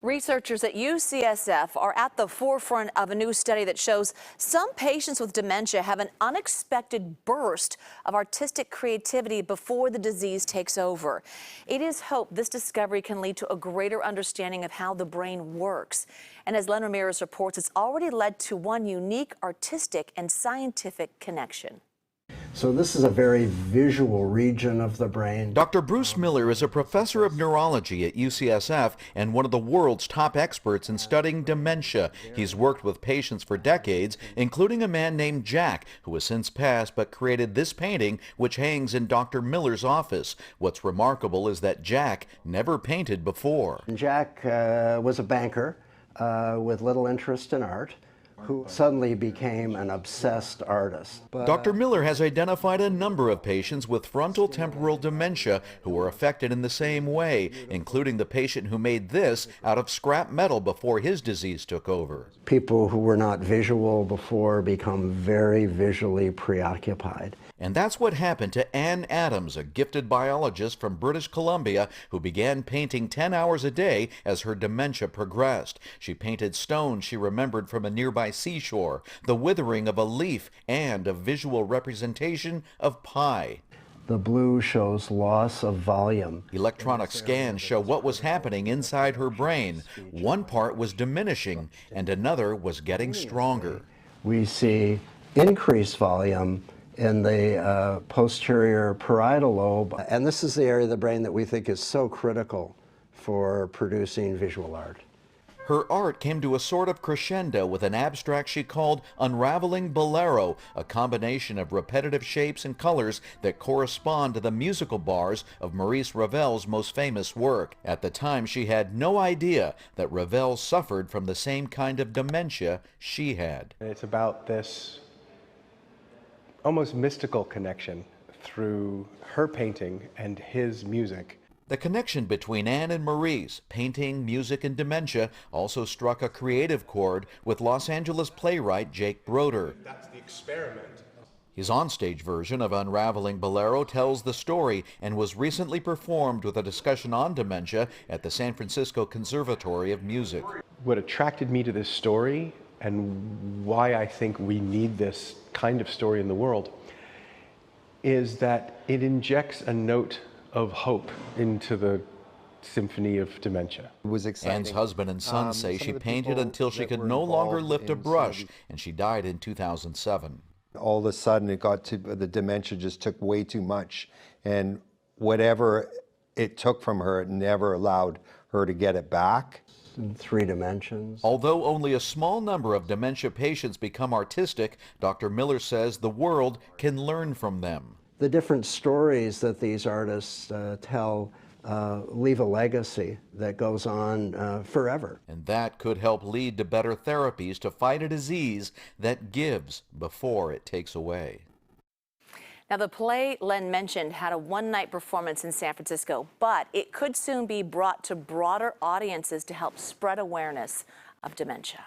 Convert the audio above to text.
Researchers at UCSF are at the forefront of a new study that shows some patients with dementia have an unexpected burst of artistic creativity before the disease takes over. It is hoped this discovery can lead to a greater understanding of how the brain works. And as Len Ramirez reports, it's already led to one unique artistic and scientific connection. So this is a very visual region of the brain. Dr. Bruce Miller is a professor of neurology at UCSF and one of the world's top experts in studying dementia. He's worked with patients for decades, including a man named Jack, who has since passed but created this painting, which hangs in Dr. Miller's office. What's remarkable is that Jack never painted before. Jack was a banker with little interest in art, who suddenly became an obsessed artist. Dr. Miller has identified a number of patients with frontal temporal dementia who were affected in the same way, including the patient who made this out of scrap metal before his disease took over. People who were not visual before become very visually preoccupied. And that's what happened to Anne Adams, a gifted biologist from British Columbia who began painting 10 hours a day as her dementia progressed. She painted stones she remembered from a nearby seashore, the withering of a leaf, and a visual representation of pie. The blue shows loss of volume. Electronic scans show what was happening inside her brain. One part was diminishing and another was getting stronger. We see increased volume in the posterior parietal lobe, and this is the area of the brain that we think is so critical for producing visual art. Her art came to a sort of crescendo with an abstract she called Unraveling Bolero, a combination of repetitive shapes and colors that correspond to the musical bars of Maurice Ravel's most famous work. At the time, she had no idea that Ravel suffered from the same kind of dementia she had. It's about this almost mystical connection through her painting and his music. The connection between Anne and Maurice, painting, music, and dementia, also struck a creative chord with Los Angeles playwright Jake Broder. That's the experiment. His onstage version of Unraveling Bolero tells the story and was recently performed with a discussion on dementia at the San Francisco Conservatory of Music. What attracted me to this story and why I think we need this kind of story in the world is that it injects a note of hope into the symphony of dementia. It was exciting. Anne's husband and son say she painted until she could no longer lift a brush, and she died in 2007. All of a sudden it got to, the dementia just took way too much, and whatever it took from her, it never allowed her to get it back. In 3 dimensions. Although only a small number of dementia patients become artistic, Dr. Miller says the world can learn from them. The different stories that these artists tell leave a legacy that goes on forever. And that could help lead to better therapies to fight a disease that gives before it takes away. Now, the play Len mentioned had a one-night performance in San Francisco, but it could soon be brought to broader audiences to help spread awareness of dementia.